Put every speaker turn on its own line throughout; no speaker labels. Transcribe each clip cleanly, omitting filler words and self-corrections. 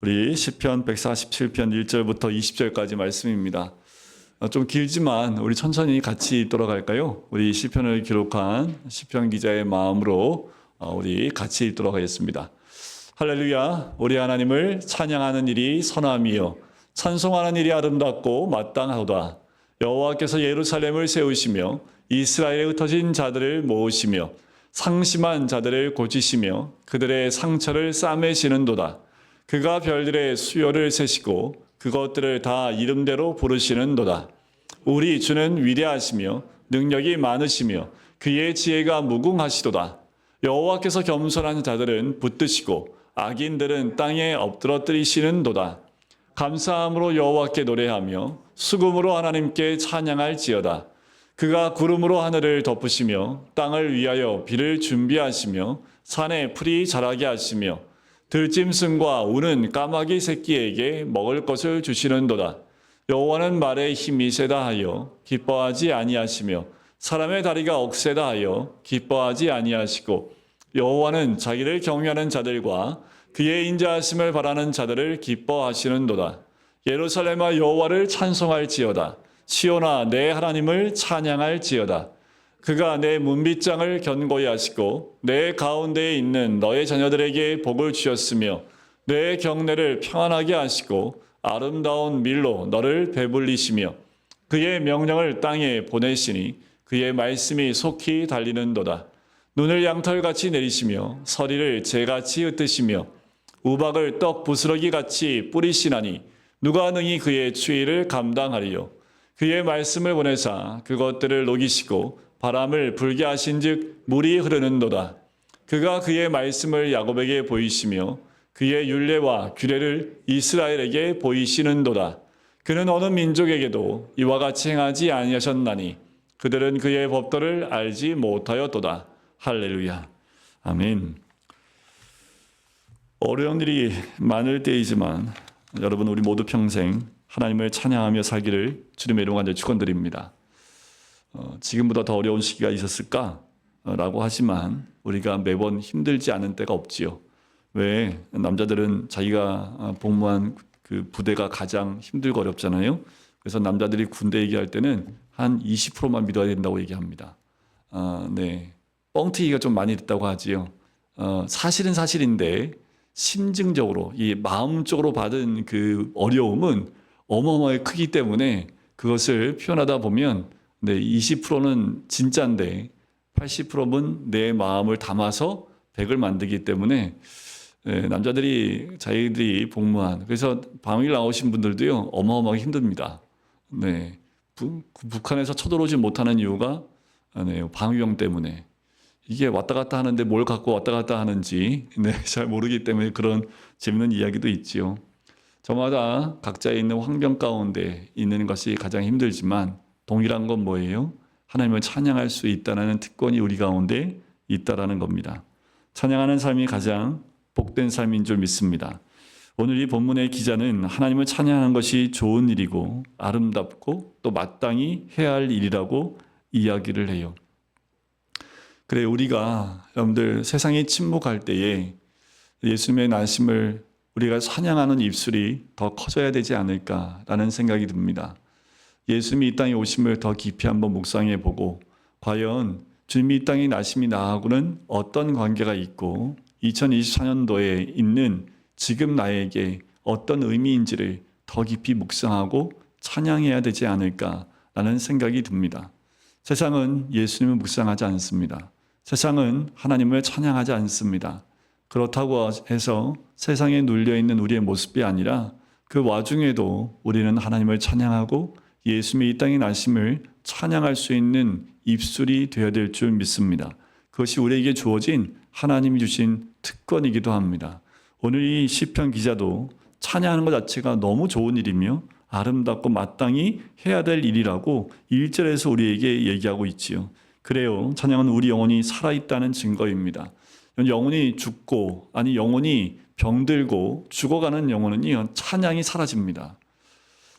우리 시편 147편 1절부터 20절까지 말씀입니다. 좀 길지만 우리 천천히 같이 돌아갈까요? 우리 시편을 기록한 시편 기자의 마음으로 우리 같이 읽도록 하겠습니다. 할렐루야, 우리 하나님을 찬양하는 일이 선함이요 찬송하는 일이 아름답고 마땅하도다. 여호와께서 예루살렘을 세우시며 이스라엘에 흩어진 자들을 모으시며 상심한 자들을 고치시며 그들의 상처를 싸매시는도다. 그가 별들의 수요를 세시고 그것들을 다 이름대로 부르시는도다. 우리 주는 위대하시며 능력이 많으시며 그의 지혜가 무궁하시도다. 여호와께서 겸손한 자들은 붙드시고 악인들은 땅에 엎드러뜨리시는도다. 감사함으로 여호와께 노래하며 수금으로 하나님께 찬양할지어다. 그가 구름으로 하늘을 덮으시며 땅을 위하여 비를 준비하시며 산에 풀이 자라게 하시며 들짐승과 우는 까마귀 새끼에게 먹을 것을 주시는도다. 여호와는 말에 힘이 세다 하여 기뻐하지 아니하시며 사람의 다리가 억세다 하여 기뻐하지 아니하시고 여호와는 자기를 경외하는 자들과 그의 인자하심을 바라는 자들을 기뻐하시는도다. 예루살렘아 여호와를 찬송할지어다. 시온아 내 하나님을 찬양할지어다. 그가 내 문빗장을 견고히 하시고 내 가운데에 있는 너의 자녀들에게 복을 주셨으며 내 경내를 평안하게 하시고 아름다운 밀로 너를 배불리시며 그의 명령을 땅에 보내시니 그의 말씀이 속히 달리는도다. 눈을 양털같이 내리시며 서리를 재같이 흩으시며 우박을 떡 부스러기같이 뿌리시나니 누가 능히 그의 추위를 감당하리요. 그의 말씀을 보내사 그것들을 녹이시고 바람을 불게 하신즉 물이 흐르는도다. 그가 그의 말씀을 야곱에게 보이시며 그의 율례와 규례를 이스라엘에게 보이시는도다. 그는 어느 민족에게도 이와 같이 행하지 아니하셨나니 그들은 그의 법도를 알지 못하였도다. 할렐루야. 아멘. 어려운 일이 많을 때이지만 여러분 우리 모두 평생 하나님을 찬양하며 살기를 주님의 이름으로 간절히 축원드립니다. 지금보다 더 어려운 시기가 있었을까라고 하지만 우리가 매번 힘들지 않은 때가 없지요. 왜? 남자들은 자기가 복무한 그 부대가 가장 힘들고 어렵잖아요. 그래서 남자들이 군대 얘기할 때는 한 20%만 믿어야 된다고 얘기합니다. 네, 뻥튀기가 좀 많이 됐다고 하지요. 사실은 사실인데 심증적으로 이 마음적으로 받은 그 어려움은 어마어마하게 크기 때문에 그것을 표현하다 보면 네, 20%는 진짜인데 80%는 내 마음을 담아서 100을 만들기 때문에 네, 남자들이 자기들이 복무한 그래서 방위를 나오신 분들도요 어마어마하게 힘듭니다. 네, 북한에서 쳐들어오지 못하는 이유가 네, 방위병 때문에 이게 왔다 갔다 하는데 뭘 갖고 왔다 갔다 하는지 네, 잘 모르기 때문에 그런 재밌는 이야기도 있지요. 저마다 각자에 있는 환경 가운데 있는 것이 가장 힘들지만 동일한 건 뭐예요? 하나님을 찬양할 수 있다는 특권이 우리 가운데 있다라는 겁니다. 찬양하는 삶이 가장 복된 삶인 줄 믿습니다. 오늘 이 본문의 기자는 하나님을 찬양하는 것이 좋은 일이고 아름답고 또 마땅히 해야 할 일이라고 이야기를 해요. 그래 우리가 여러분들 세상이 침묵할 때에 예수님의 나심을 우리가 찬양하는 입술이 더 커져야 되지 않을까라는 생각이 듭니다. 예수님이 이 땅에 오심을 더 깊이 한번 묵상해 보고 과연 주님이 이 땅에 나심이 나하고는 어떤 관계가 있고 2024년도에 있는 지금 나에게 어떤 의미인지를 더 깊이 묵상하고 찬양해야 되지 않을까라는 생각이 듭니다. 세상은 예수님을 묵상하지 않습니다. 세상은 하나님을 찬양하지 않습니다. 그렇다고 해서 세상에 눌려있는 우리의 모습이 아니라 그 와중에도 우리는 하나님을 찬양하고 예수님의 이 땅에 나심을 찬양할 수 있는 입술이 되어야 될 줄 믿습니다. 그것이 우리에게 주어진 하나님이 주신 특권이기도 합니다. 오늘 이 시편 기자도 찬양하는 것 자체가 너무 좋은 일이며 아름답고 마땅히 해야 될 일이라고 1절에서 우리에게 얘기하고 있지요. 그래요. 찬양은 우리 영혼이 살아있다는 증거입니다. 영혼이 죽고 아니 영혼이 병들고 죽어가는 영혼은요 찬양이 사라집니다.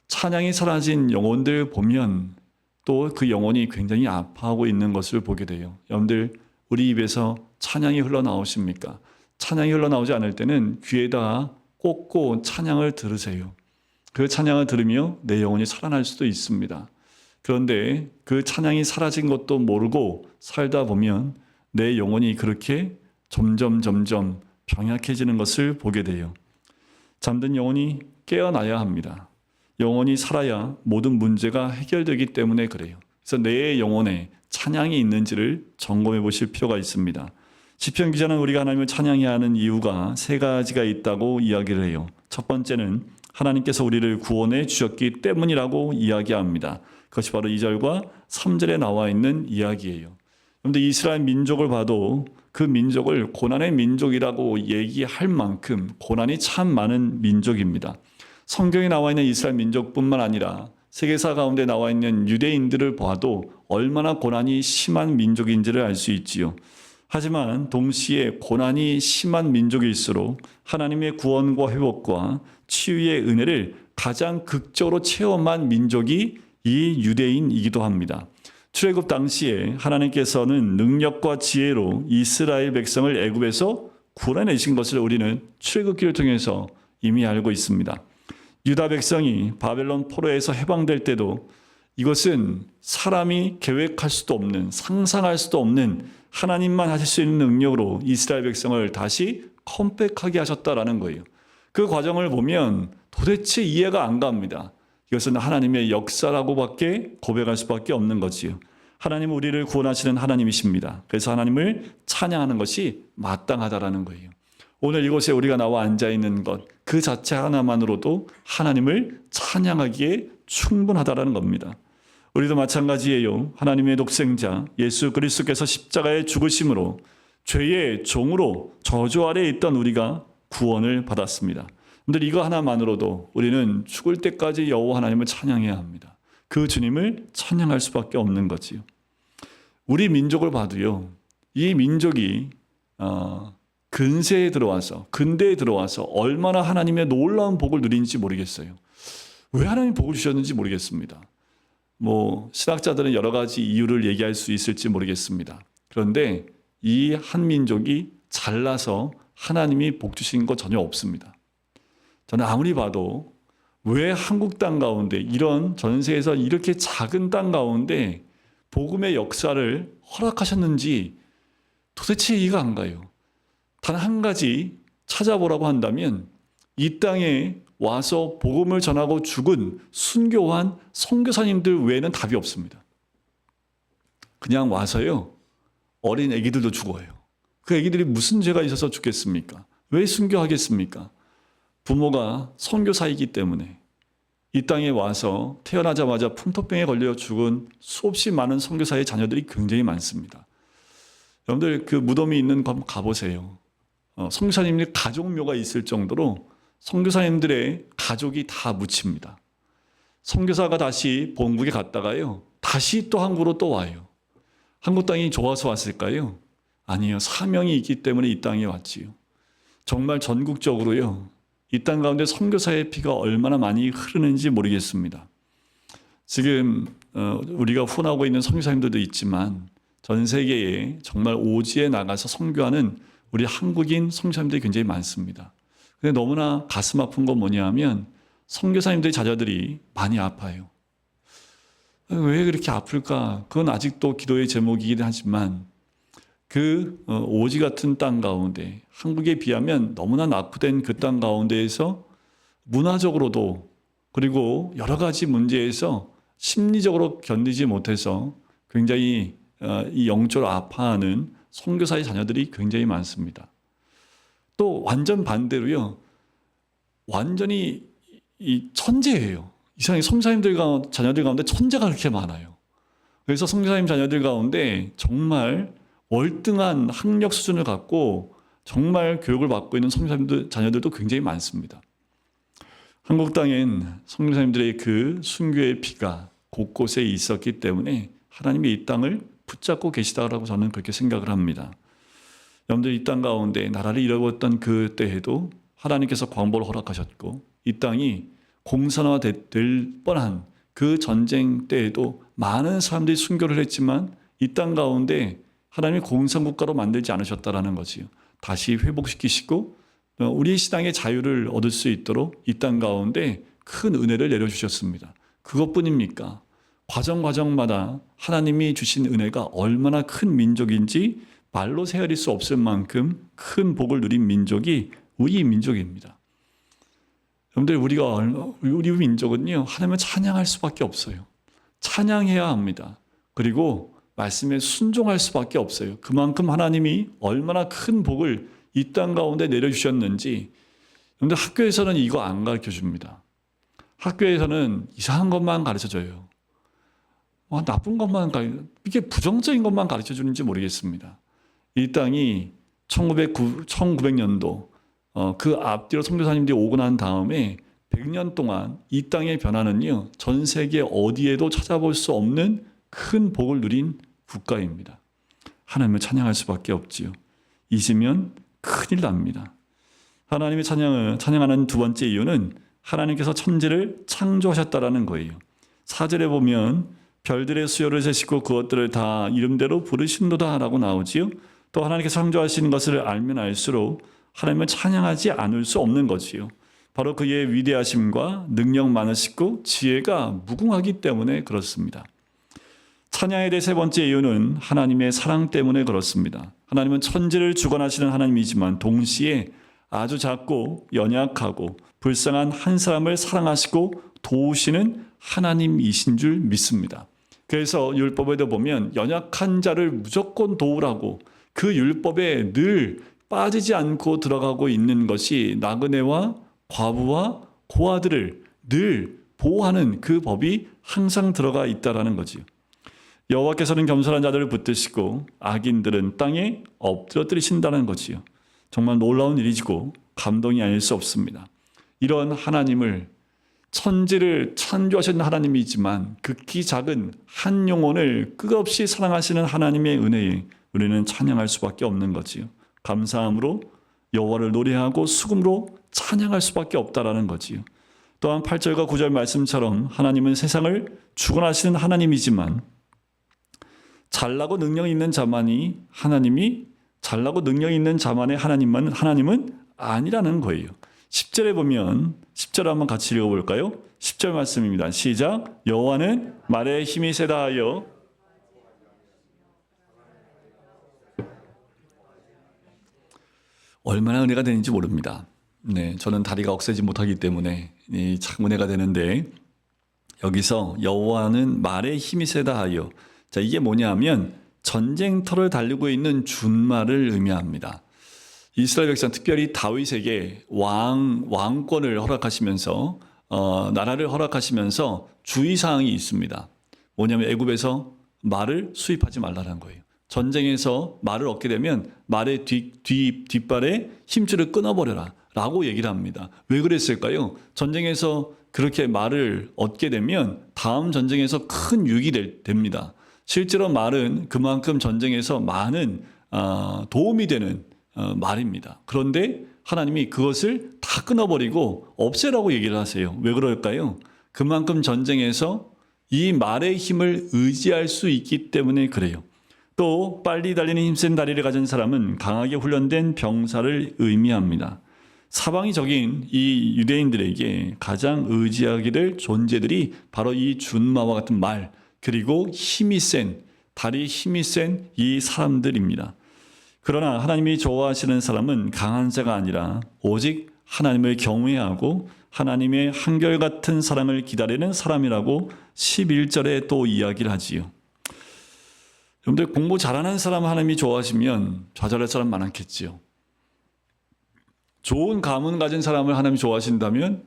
찬양이 사라진 영혼들 보면 또 그 영혼이 굉장히 아파하고 있는 것을 보게 돼요. 여러분들 우리 입에서 찬양이 흘러나오십니까? 찬양이 흘러나오지 않을 때는 귀에다 꽂고 찬양을 들으세요. 그 찬양을 들으며 내 영혼이 살아날 수도 있습니다. 그런데 그 찬양이 사라진 것도 모르고 살다 보면 내 영혼이 그렇게 점점 병약해지는 것을 보게 돼요. 잠든 영혼이 깨어나야 합니다. 영혼이 살아야 모든 문제가 해결되기 때문에 그래요. 그래서 내 영혼에 찬양이 있는지를 점검해 보실 필요가 있습니다. 시편 기자는 우리가 하나님을 찬양해야 하는 이유가 세 가지가 있다고 이야기를 해요. 첫 번째는 하나님께서 우리를 구원해 주셨기 때문이라고 이야기합니다. 그것이 바로 2절과 3절에 나와 있는 이야기예요. 그런데 이스라엘 민족을 봐도 그 민족을 고난의 민족이라고 얘기할 만큼 고난이 참 많은 민족입니다. 성경에 나와 있는 이스라엘 민족뿐만 아니라 세계사 가운데 나와 있는 유대인들을 봐도 얼마나 고난이 심한 민족인지를 알 수 있지요. 하지만 동시에 고난이 심한 민족일수록 하나님의 구원과 회복과 치유의 은혜를 가장 극적으로 체험한 민족이 이 유대인이기도 합니다. 출애굽 당시에 하나님께서는 능력과 지혜로 이스라엘 백성을 애굽에서 구원해내신 것을 우리는 출애굽기를 통해서 이미 알고 있습니다. 유다 백성이 바벨론 포로에서 해방될 때도 이것은 사람이 계획할 수도 없는, 상상할 수도 없는 하나님만 하실 수 있는 능력으로 이스라엘 백성을 다시 컴백하게 하셨다라는 거예요. 그 과정을 보면 도대체 이해가 안 갑니다. 이것은 하나님의 역사라고밖에 고백할 수밖에 없는 거지요. 하나님은 우리를 구원하시는 하나님이십니다. 그래서 하나님을 찬양하는 것이 마땅하다라는 거예요. 오늘 이곳에 우리가 나와 앉아있는 것, 그 자체 하나만으로도 하나님을 찬양하기에 충분하다라는 겁니다. 우리도 마찬가지예요. 하나님의 독생자 예수 그리스도께서 십자가에 죽으심으로 죄의 종으로 저주 아래에 있던 우리가 구원을 받았습니다. 근데 이거 하나만으로도 우리는 죽을 때까지 여호와 하나님을 찬양해야 합니다. 그 주님을 찬양할 수밖에 없는 거지요. 우리 민족을 봐도요. 이 민족이 근대에 들어와서 얼마나 하나님의 놀라운 복을 누리는지 모르겠어요. 왜 하나님 복을 주셨는지 모르겠습니다. 신학자들은 여러 가지 이유를 얘기할 수 있을지 모르겠습니다. 그런데 이 한 민족이 잘나서 하나님이 복 주신 거 전혀 없습니다. 저는 아무리 봐도 왜 한국 땅 가운데 이런 전세에서 이렇게 작은 땅 가운데 복음의 역사를 허락하셨는지 도대체 이해가 안 가요. 단 한 가지 찾아보라고 한다면 이 땅에 와서 복음을 전하고 죽은 순교한 선교사님들 외에는 답이 없습니다. 그냥 와서요. 어린 아기들도 죽어요. 그 아기들이 무슨 죄가 있어서 죽겠습니까? 왜 순교하겠습니까? 부모가 선교사이기 때문에 이 땅에 와서 태어나자마자 풍토병에 걸려 죽은 수없이 많은 선교사의 자녀들이 굉장히 많습니다. 여러분들 그 무덤이 있는 곳 가보세요. 선교사님들 가족묘가 있을 정도로 선교사님들의 가족이 다 묻힙니다. 선교사가 다시 본국에 갔다가요. 다시 또 한국으로 또 와요. 한국 땅이 좋아서 왔을까요? 아니요. 사명이 있기 때문에 이 땅에 왔지요. 정말 전국적으로요. 이 땅 가운데 선교사의 피가 얼마나 많이 흐르는지 모르겠습니다. 지금 우리가 후원하고 있는 선교사님들도 있지만 전 세계에 정말 오지에 나가서 선교하는 우리 한국인 선교사님들이 굉장히 많습니다. 근데 너무나 가슴 아픈 건 뭐냐 하면 선교사님들의 자녀들이 많이 아파요. 왜 그렇게 아플까? 그건 아직도 기도의 제목이긴 하지만 그 오지 같은 땅 가운데 한국에 비하면 너무나 낙후된 그 땅 가운데에서 문화적으로도 그리고 여러 가지 문제에서 심리적으로 견디지 못해서 굉장히 이 영적으로 아파하는 선교사의 자녀들이 굉장히 많습니다. 또 완전 반대로요. 완전히 이 천재예요. 이상하게 선교사님들 자녀들 가운데 천재가 그렇게 많아요. 그래서 선교사님 자녀들 가운데 정말 월등한 학력 수준을 갖고 정말 교육을 받고 있는 선교사님들 자녀들도 굉장히 많습니다. 한국 땅엔 선교사님들의 그 순교의 피가 곳곳에 있었기 때문에 하나님이 이 땅을 붙잡고 계시다라고 저는 그렇게 생각을 합니다. 여러분들 이 땅 가운데 나라를 잃어버렸던 그 때에도 하나님께서 광복을 허락하셨고 이 땅이 공산화될 뻔한 그 전쟁 때에도 많은 사람들이 순교를 했지만 이 땅 가운데 하나님이 공산국가로 만들지 않으셨다라는 거지요. 다시 회복시키시고 우리 신앙의 자유를 얻을 수 있도록 이 땅 가운데 큰 은혜를 내려주셨습니다. 그것뿐입니까? 과정마다 하나님이 주신 은혜가 얼마나 큰 민족인지 말로 헤아릴 수 없을 만큼 큰 복을 누린 민족이 우리 민족입니다. 여러분들, 우리 민족은요, 하나님을 찬양할 수밖에 없어요. 찬양해야 합니다. 그리고 말씀에 순종할 수밖에 없어요. 그만큼 하나님이 얼마나 큰 복을 이 땅 가운데 내려주셨는지. 여러분들, 학교에서는 이거 안 가르쳐 줍니다. 학교에서는 이상한 것만 가르쳐 줘요. 나쁜 것만 이게 부정적인 것만 가르쳐 주는지 모르겠습니다. 이 땅이 1900년도 그 앞뒤로 선교사님들이 오고 난 다음에 100년 동안 이 땅의 변화는요, 전 세계 어디에도 찾아볼 수 없는 큰 복을 누린 국가입니다. 하나님을 찬양할 수밖에 없지요. 잊으면 큰일 납니다. 하나님의 찬양하는 두 번째 이유는 하나님께서 천지를 창조하셨다라는 거예요. 4절에 보면 별들의 수요를 세시고 그것들을 다 이름대로 부르신도다라고 나오지요. 또 하나님께서 창조하신 것을 알면 알수록 하나님을 찬양하지 않을 수 없는 거지요. 바로 그의 위대하심과 능력 많으시고 지혜가 무궁하기 때문에 그렇습니다. 찬양에 대해 세 번째 이유는 하나님의 사랑 때문에 그렇습니다. 하나님은 천지를 주관하시는 하나님이지만 동시에 아주 작고 연약하고 불쌍한 한 사람을 사랑하시고 도우시는 하나님이신 줄 믿습니다. 그래서 율법에도 보면 연약한 자를 무조건 도우라고, 그 율법에 늘 빠지지 않고 들어가고 있는 것이 나그네와 과부와 고아들을 늘 보호하는 그 법이 항상 들어가 있다라는 거지요. 여호와께서는 겸손한 자들을 붙드시고 악인들은 땅에 엎드러뜨리신다는 거지요. 정말 놀라운 일이고 감동이 아닐 수 없습니다. 이런 하나님을, 천지를 창조하신 하나님이지만 극히 작은 한 영혼을 끝없이 사랑하시는 하나님의 은혜에 우리는 찬양할 수밖에 없는 거지요. 감사함으로 여호와를 노래하고 수금으로 찬양할 수밖에 없다라는 거지요. 또한 8절과 9절 말씀처럼 하나님은 세상을 주관하시는 하나님이지만 잘나고 능력 있는 자만이 잘나고 능력 있는 자만의 하나님은 아니라는 거예요. 10절에 보면 10절 한번 같이 읽어볼까요? 10절 말씀입니다. 시작. 여호와는 말에 힘이 세다 하여 얼마나 은혜가 되는지 모릅니다. 네, 저는 다리가 억세지 못하기 때문에 참 은혜가 되는데, 여기서 여호와는 말에 힘이 세다 하여, 자, 이게 뭐냐면 전쟁터를 달리고 있는 준말을 의미합니다. 이스라엘 백성, 특별히 다윗에게 왕권을 허락하시면서 나라를 허락하시면서 주의사항이 있습니다. 뭐냐면 애굽에서 말을 수입하지 말라는 거예요. 전쟁에서 말을 얻게 되면 말의 뒷발에 힘줄을 끊어버려라 라고 얘기를 합니다. 왜 그랬을까요? 전쟁에서 그렇게 말을 얻게 되면 다음 전쟁에서 큰 유익이 됩니다. 실제로 말은 그만큼 전쟁에서 많은 도움이 되는 말입니다. 그런데 하나님이 그것을 다 끊어버리고 없애라고 얘기를 하세요. 왜 그럴까요? 그만큼 전쟁에서 이 말의 힘을 의지할 수 있기 때문에 그래요. 또 빨리 달리는 힘센 다리를 가진 사람은 강하게 훈련된 병사를 의미합니다. 사방이 적인 이 유대인들에게 가장 의지하게 될 존재들이 바로 이 준마와 같은 말, 그리고 다리 힘이 센 이 사람들입니다. 그러나 하나님이 좋아하시는 사람은 강한 자가 아니라 오직 하나님을 경외하고 하나님의 한결같은 사랑을 기다리는 사람이라고 11절에 또 이야기를 하지요. 여러분들, 공부 잘하는 사람 하나님이 좋아하시면 좌절할 사람 많았겠지요. 좋은 가문 가진 사람을 하나님이 좋아하신다면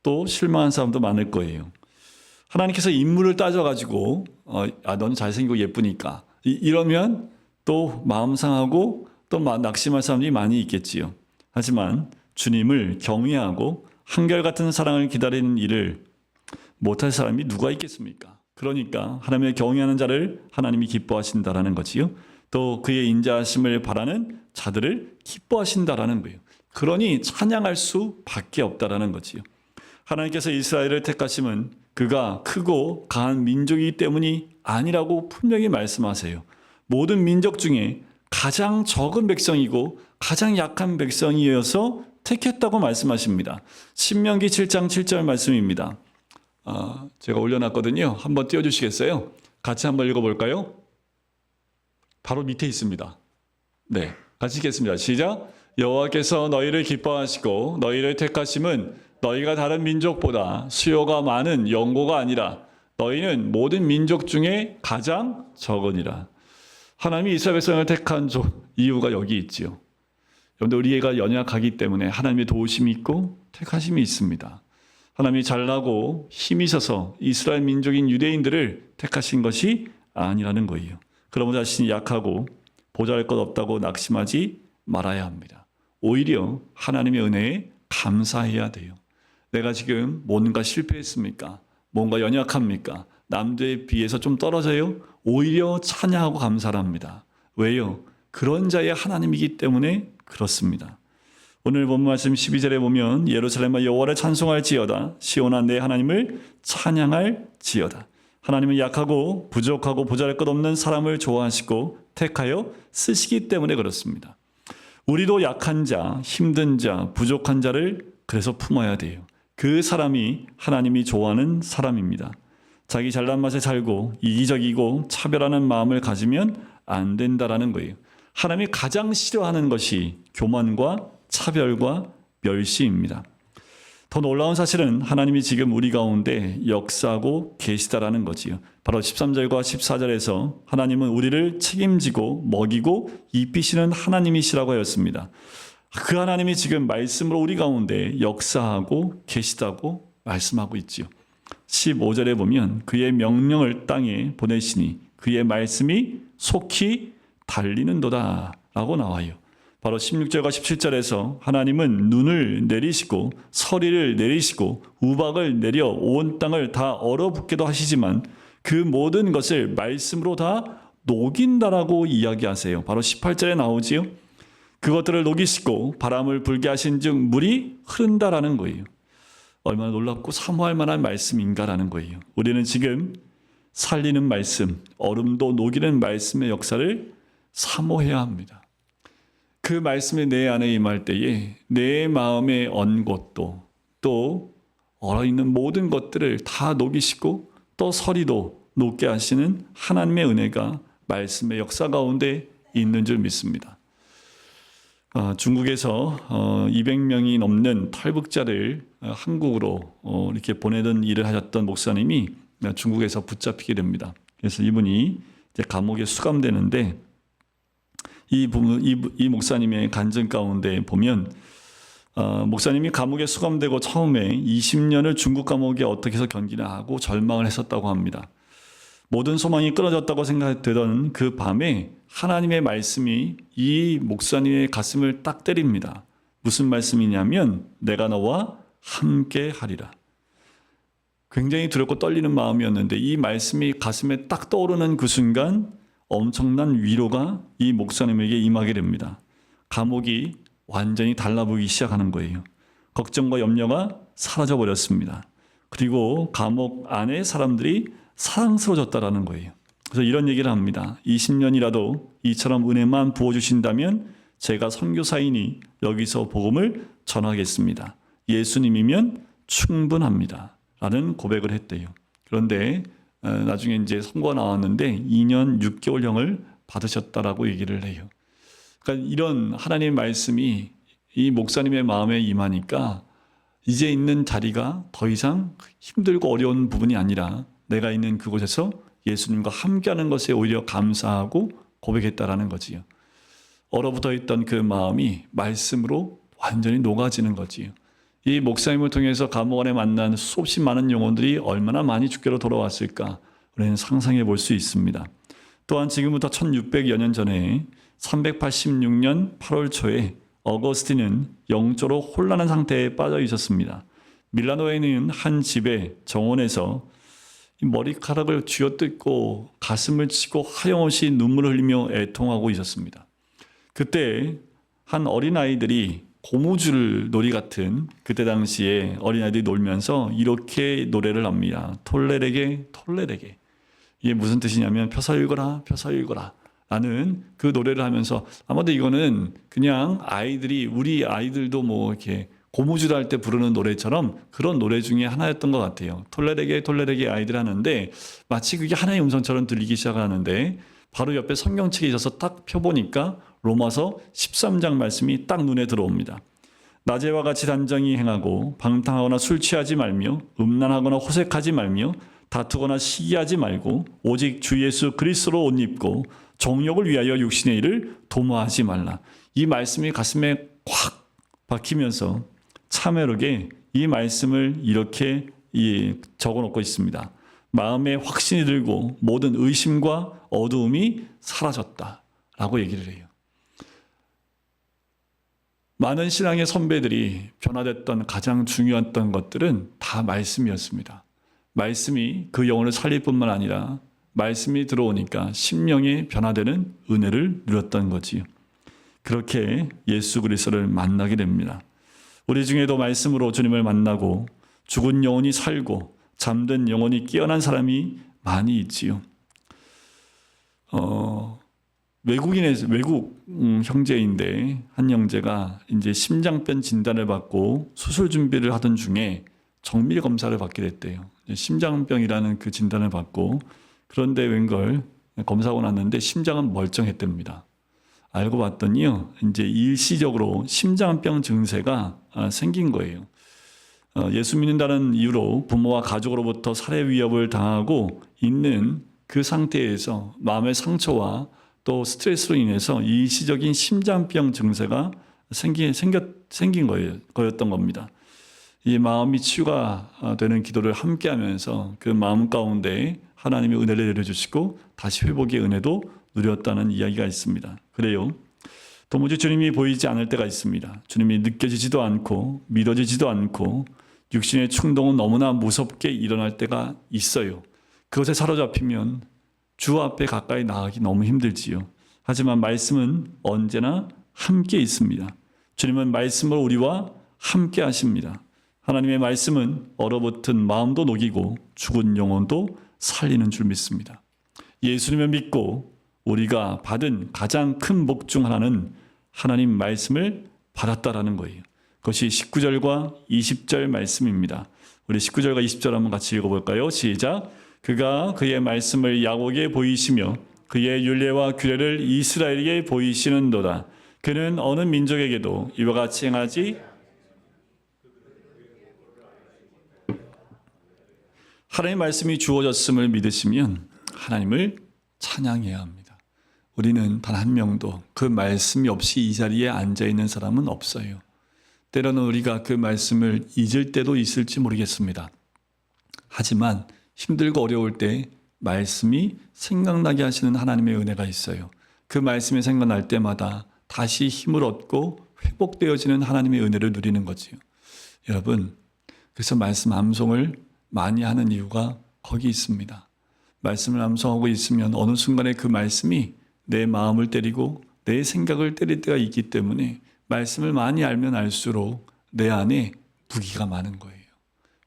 또 실망한 사람도 많을 거예요. 하나님께서 인물을 따져가지고 너는 잘생기고 예쁘니까 이러면 또 마음 상하고 또 낙심할 사람들이 많이 있겠지요. 하지만 주님을 경외하고 한결같은 사랑을 기다리는 일을 못할 사람이 누가 있겠습니까? 그러니까 하나님을 경외하는 자를 하나님이 기뻐하신다라는 거지요. 또 그의 인자하심을 바라는 자들을 기뻐하신다라는 거예요. 그러니 찬양할 수밖에 없다라는 거지요. 하나님께서 이스라엘을 택하심은 그가 크고 강한 민족이기 때문이 아니라고 분명히 말씀하세요. 모든 민족 중에 가장 적은 백성이고 가장 약한 백성이어서 택했다고 말씀하십니다. 신명기 7장 7절 말씀입니다. 제가 올려놨거든요. 한번 띄워주시겠어요? 같이 한번 읽어볼까요? 바로 밑에 있습니다. 네, 같이 읽겠습니다. 시작. 여호와께서 너희를 기뻐하시고 너희를 택하심은 너희가 다른 민족보다 수요가 많은 영고가 아니라 너희는 모든 민족 중에 가장 적으니라. 하나님이 이스라엘 백성을 택한 이유가 여기 있지요. 여러분들 우리가 연약하기 때문에 하나님의 도우심이 있고 택하심이 있습니다. 하나님이 잘나고 힘이 있어서 이스라엘 민족인 유대인들을 택하신 것이 아니라는 거예요. 그러므로 자신이 약하고 보잘것 없다고 낙심하지 말아야 합니다. 오히려 하나님의 은혜에 감사해야 돼요. 내가 지금 뭔가 실패했습니까? 뭔가 연약합니까? 남들에 비해서 좀 떨어져요? 오히려 찬양하고 감사를 합니다. 왜요? 그런 자의 하나님이기 때문에 그렇습니다. 오늘 본 말씀 12절에 보면 예루살렘아 여호와를 찬송할지어다 시온아 내 하나님을 찬양할지어다. 하나님은 약하고 부족하고 보잘것없는 사람을 좋아하시고 택하여 쓰시기 때문에 그렇습니다. 우리도 약한 자, 힘든 자, 부족한 자를 그래서 품어야 돼요. 그 사람이 하나님이 좋아하는 사람입니다. 자기 잘난 맛에 살고 이기적이고 차별하는 마음을 가지면 안 된다라는 거예요. 하나님이 가장 싫어하는 것이 교만과 차별과 멸시입니다. 더 놀라운 사실은 하나님이 지금 우리 가운데 역사하고 계시다라는 거지요. 바로 13절과 14절에서 하나님은 우리를 책임지고 먹이고 입히시는 하나님이시라고 하였습니다. 그 하나님이 지금 말씀으로 우리 가운데 역사하고 계시다고 말씀하고 있지요. 15절에 보면 그의 명령을 땅에 보내시니 그의 말씀이 속히 달리는도다 라고 나와요. 바로 16절과 17절에서 하나님은 눈을 내리시고 서리를 내리시고 우박을 내려 온 땅을 다 얼어붙게도 하시지만 그 모든 것을 말씀으로 다 녹인다라고 이야기하세요. 바로 18절에 나오지요. 그것들을 녹이시고 바람을 불게 하신 즉 물이 흐른다라는 거예요. 얼마나 놀랍고 사모할 만한 말씀인가라는 거예요. 우리는 지금 살리는 말씀, 얼음도 녹이는 말씀의 역사를 사모해야 합니다. 그 말씀이 내 안에 임할 때에 내 마음에 언 것도 또 얼어있는 모든 것들을 다 녹이시고 또 서리도 녹게 하시는 하나님의 은혜가 말씀의 역사 가운데 있는 줄 믿습니다. 중국에서 200명이 넘는 탈북자를 한국으로 이렇게 보내던 일을 하셨던 목사님이 중국에서 붙잡히게 됩니다. 그래서 이분이 이제 감옥에 수감되는데 이 목사님의 간증 가운데 보면 목사님이 감옥에 수감되고 처음에 20년을 중국 감옥에 어떻게 해서 견디나 하고 절망을 했었다고 합니다. 모든 소망이 끊어졌다고 생각되던 그 밤에 하나님의 말씀이 이 목사님의 가슴을 딱 때립니다. 무슨 말씀이냐면 내가 너와 함께 하리라. 굉장히 두렵고 떨리는 마음이었는데 이 말씀이 가슴에 딱 떠오르는 그 순간 엄청난 위로가 이 목사님에게 임하게 됩니다. 감옥이 완전히 달라보기 시작하는 거예요. 걱정과 염려가 사라져 버렸습니다. 그리고 감옥 안에 사람들이 사랑스러워졌다라는 거예요. 그래서 이런 얘기를 합니다. 20년이라도 이처럼 은혜만 부어주신다면 제가 선교사이니 여기서 복음을 전하겠습니다. 예수님이면 충분합니다. 라는 고백을 했대요. 그런데 나중에 이제 선고가 나왔는데 2년 6개월형을 받으셨다라고 얘기를 해요. 그러니까 이런 하나님의 말씀이 이 목사님의 마음에 임하니까 이제 있는 자리가 더 이상 힘들고 어려운 부분이 아니라 내가 있는 그곳에서 예수님과 함께하는 것에 오히려 감사하고 고백했다라는 거지요. 얼어붙어 있던 그 마음이 말씀으로 완전히 녹아지는 거지요. 이 목사님을 통해서 감옥 안에 만난 수없이 많은 영혼들이 얼마나 많이 주께로 돌아왔을까 우리는 상상해 볼 수 있습니다. 또한 지금부터 1600여 년 전에 386년 8월 초에 어거스틴은 영적으로 혼란한 상태에 빠져 있었습니다. 밀라노에 있는 한 집의 정원에서 머리카락을 쥐어뜯고 가슴을 치고 하염없이 눈물을 흘리며 애통하고 있었습니다. 그때 한 어린아이들이 고무줄 놀이 같은 그때 당시에 어린아이들이 놀면서 이렇게 노래를 합니다. 톨레레게 톨레레게. 이게 무슨 뜻이냐면 펴서 읽어라 펴서 읽어라 라는 그 노래를 하면서 아마도 이거는 그냥 우리 아이들도 뭐 이렇게 고무줄 할 때 부르는 노래처럼 그런 노래 중에 하나였던 것 같아요. 톨레레게 톨레레게 아이들 하는데 마치 그게 하나의 음성처럼 들리기 시작하는데 바로 옆에 성경책에 있어서 딱 펴보니까 로마서 13장 말씀이 딱 눈에 들어옵니다. 낮에와 같이 단정히 행하고 방탕하거나 술 취하지 말며 음란하거나 호색하지 말며 다투거나 시기하지 말고 오직 주 예수 그리스도로 옷 입고 정욕을 위하여 육신의 일을 도모하지 말라. 이 말씀이 가슴에 확 박히면서 참회록에 이 말씀을 이렇게 적어놓고 있습니다. 마음에 확신이 들고 모든 의심과 어두움이 사라졌다라고 얘기를 해요. 많은 신앙의 선배들이 변화됐던 가장 중요했던 것들은 다 말씀이었습니다. 말씀이 그 영혼을 살릴 뿐만 아니라 말씀이 들어오니까 심령이 변화되는 은혜를 누렸던 거지요. 그렇게 예수 그리스도를 만나게 됩니다. 우리 중에도 말씀으로 주님을 만나고 죽은 영혼이 살고 잠든 영혼이 깨어난 사람이 많이 있지요. 외국 형제인데 한 형제가 이제 심장병 진단을 받고 수술 준비를 하던 중에 정밀 검사를 받게 됐대요. 심장병이라는 그 진단을 받고 그런데 웬걸 검사하고 났는데 심장은 멀쩡했답니다. 알고 봤더니요, 이제 일시적으로 심장병 증세가 생긴 거예요. 예수 믿는다는 이유로 부모와 가족으로부터 살해 위협을 당하고 있는 그 상태에서 마음의 상처와 또 스트레스로 인해서 일시적인 심장병 증세가 생긴 거였던 겁니다. 이 마음이 치유가 되는 기도를 함께 하면서 그 마음 가운데 하나님의 은혜를 내려주시고 다시 회복의 은혜도 누렸다는 이야기가 있습니다. 그래요. 도무지 주님이 보이지 않을 때가 있습니다. 주님이 느껴지지도 않고 믿어지지도 않고 육신의 충동은 너무나 무섭게 일어날 때가 있어요. 그것에 사로잡히면 주 앞에 가까이 나가기 너무 힘들지요. 하지만 말씀은 언제나 함께 있습니다. 주님은 말씀으로 우리와 함께 하십니다. 하나님의 말씀은 얼어붙은 마음도 녹이고 죽은 영혼도 살리는 줄 믿습니다. 예수님을 믿고 우리가 받은 가장 큰 복 중 하나는 하나님 말씀을 받았다라는 거예요. 그것이 19절과 20절 말씀입니다. 우리 19절과 20절 한번 같이 읽어볼까요? 시작. 그가 그의 말씀을 야곱에게 보이시며 그의 율례와 규례를 이스라엘에게 보이시는도다. 그는 어느 민족에게도 이와 같이 행하지 하나님의 말씀이 주어졌음을 믿으시면 하나님을 찬양해야 합니다. 우리는 단 한 명도 그 말씀이 없이 이 자리에 앉아있는 사람은 없어요. 때로는 우리가 그 말씀을 잊을 때도 있을지 모르겠습니다. 하지만 힘들고 어려울 때 말씀이 생각나게 하시는 하나님의 은혜가 있어요. 그 말씀이 생각날 때마다 다시 힘을 얻고 회복되어지는 하나님의 은혜를 누리는 거지요. 여러분, 그래서 말씀 암송을 많이 하는 이유가 거기 있습니다. 말씀을 암송하고 있으면 어느 순간에 그 말씀이 내 마음을 때리고 내 생각을 때릴 때가 있기 때문에 말씀을 많이 알면 알수록 내 안에 무기가 많은 거예요.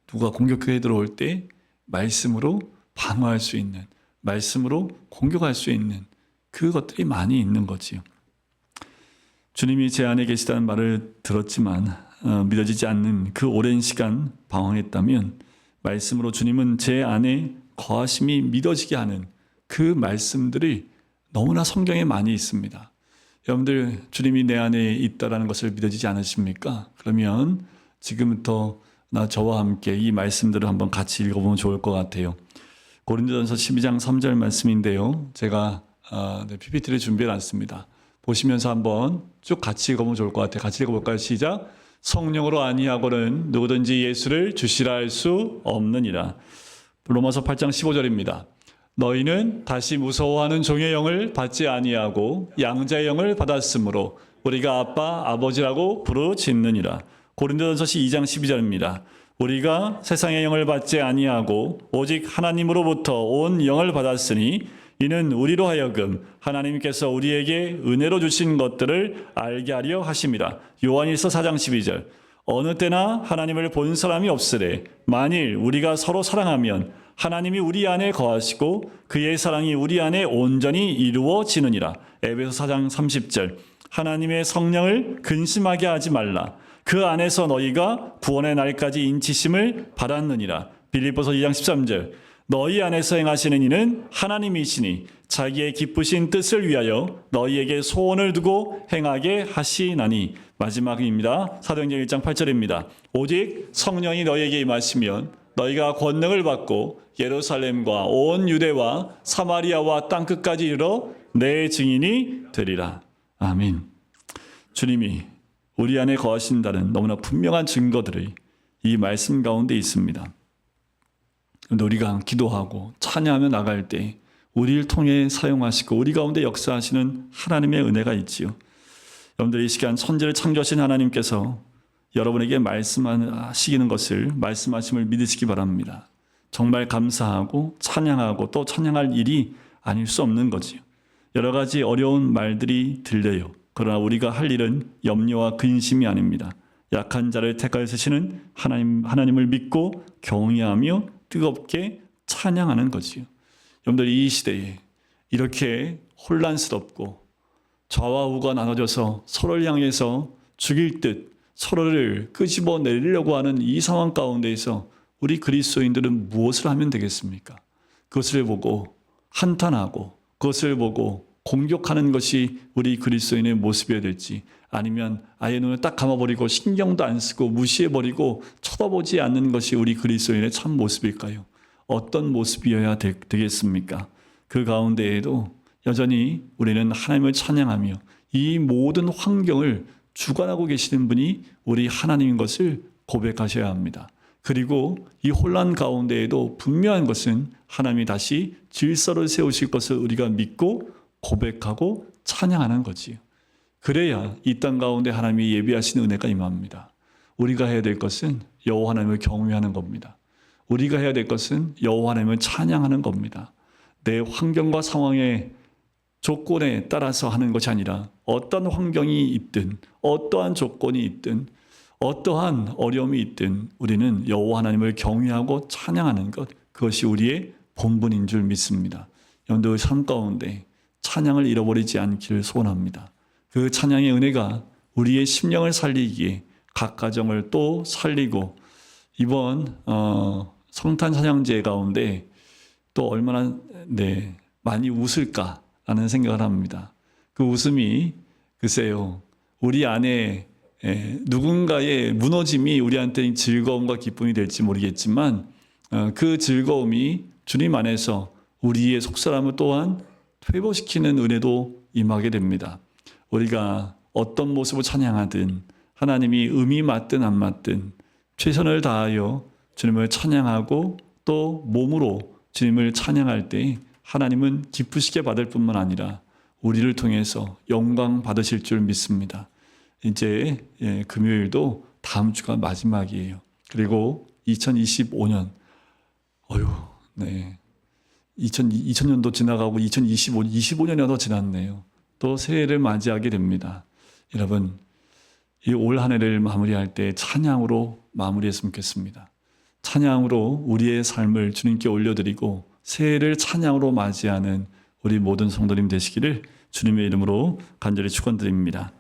누가 공격해 들어올 때 말씀으로 방어할 수 있는, 말씀으로 공격할 수 있는 그것들이 많이 있는 거지요. 주님이 제 안에 계시다는 말을 들었지만 믿어지지 않는 그 오랜 시간 방황했다면 말씀으로 주님은 제 안에 거하심이 믿어지게 하는 그 말씀들이 너무나 성경에 많이 있습니다. 여러분들 주님이 내 안에 있다라는 것을 믿어지지 않으십니까? 그러면 지금부터 저와 함께 이 말씀들을 한번 같이 읽어보면 좋을 것 같아요. 고린도전서 12장 3절 말씀인데요. 제가 PPT를 준비해놨습니다. 보시면서 한번 쭉 같이 읽어보면 좋을 것 같아요. 같이 읽어볼까요? 시작. 성령으로 아니하고는 누구든지 예수를 주시라 할 수 없느니라. 로마서 8장 15절입니다. 너희는 다시 무서워하는 종의 영을 받지 아니하고 양자의 영을 받았으므로 우리가 아빠 아버지라고 부르짖느니라. 고린도전서 2장 12절입니다. 우리가 세상의 영을 받지 아니하고 오직 하나님으로부터 온 영을 받았으니 이는 우리로 하여금 하나님께서 우리에게 은혜로 주신 것들을 알게 하려 하심이라. 요한일서 4장 12절. 어느 때나 하나님을 본 사람이 없으되 만일 우리가 서로 사랑하면 하나님이 우리 안에 거하시고 그의 사랑이 우리 안에 온전히 이루어지느니라. 에베소 4장 30절. 하나님의 성령을 근심하게 하지 말라. 그 안에서 너희가 구원의 날까지 인치심을 받았느니라. 빌립보서 2장 13절. 너희 안에서 행하시는 이는 하나님이시니 자기의 기쁘신 뜻을 위하여 너희에게 소원을 두고 행하게 하시나니. 마지막입니다. 사도행전 1장 8절입니다. 오직 성령이 너희에게 임하시면 너희가 권능을 받고 예루살렘과 온 유대와 사마리아와 땅끝까지 이르러 내 증인이 되리라. 아멘. 주님이 우리 안에 거하신다는 너무나 분명한 증거들이 이 말씀 가운데 있습니다. 그런데 우리가 기도하고 찬양하며 나갈 때 우리를 통해 사용하시고 우리 가운데 역사하시는 하나님의 은혜가 있지요. 여러분들 이 시간 천지를 창조하신 하나님께서 여러분에게 말씀하시는 것을 말씀하심을 믿으시기 바랍니다. 정말 감사하고 찬양하고 또 찬양할 일이 아닐 수 없는 거지요. 여러 가지 어려운 말들이 들려요. 그러나 우리가 할 일은 염려와 근심이 아닙니다. 약한 자를 택하여 쓰시는 하나님을 믿고 경외하며 뜨겁게 찬양하는 거지요. 여러분들 이 시대에 이렇게 혼란스럽고 좌와 우가 나눠져서 서로를 향해서 죽일 듯 서로를 끄집어 내리려고 하는 이 상황 가운데에서 우리 그리스도인들은 무엇을 하면 되겠습니까? 그것을 보고 한탄하고 그것을 보고 공격하는 것이 우리 그리스도인의 모습이어야 될지, 아니면 아예 눈을 딱 감아버리고 신경도 안 쓰고 무시해버리고 쳐다보지 않는 것이 우리 그리스도인의 참 모습일까요? 어떤 모습이어야 되겠습니까? 그 가운데에도 여전히 우리는 하나님을 찬양하며 이 모든 환경을 주관하고 계시는 분이 우리 하나님인 것을 고백하셔야 합니다. 그리고 이 혼란 가운데에도 분명한 것은 하나님이 다시 질서를 세우실 것을 우리가 믿고 고백하고 찬양하는 거지요. 그래야 이 땅 가운데 하나님이 예비하신 은혜가 임합니다. 우리가 해야 될 것은 여호와 하나님을 경외하는 겁니다. 우리가 해야 될 것은 여호와 하나님을 찬양하는 겁니다. 내 환경과 상황의 조건에 따라서 하는 것이 아니라 어떤 환경이 있든 어떠한 조건이 있든 어떠한 어려움이 있든 우리는 여호와 하나님을 경외하고 찬양하는 것, 그것이 우리의 본분인 줄 믿습니다. 여러분들 삶 가운데 찬양을 잃어버리지 않기를 소원합니다. 그 찬양의 은혜가 우리의 심령을 살리기에 각 가정을 또 살리고, 이번 성탄 찬양제 가운데 또 얼마나 많이 웃을까라는 생각을 합니다. 그 웃음이 글쎄요, 우리 안에 누군가의 무너짐이 우리한테 즐거움과 기쁨이 될지 모르겠지만 그 즐거움이 주님 안에서 우리의 속사람을 또한 회복시키는 은혜도 임하게 됩니다. 우리가 어떤 모습을 찬양하든 하나님이 음이 맞든 안 맞든 최선을 다하여 주님을 찬양하고 또 몸으로 주님을 찬양할 때 하나님은 기쁘시게 받을 뿐만 아니라 우리를 통해서 영광 받으실 줄 믿습니다. 이제 금요일도 다음 주가 마지막이에요. 그리고 2025년 2000년도 지나가고 25년이 더 지났네요. 또 새해를 맞이하게 됩니다. 여러분, 이 올 한 해를 마무리할 때 찬양으로 마무리했으면 좋겠습니다. 찬양으로 우리의 삶을 주님께 올려드리고 새해를 찬양으로 맞이하는 우리 모든 성도님 되시기를 주님의 이름으로 간절히 축원드립니다.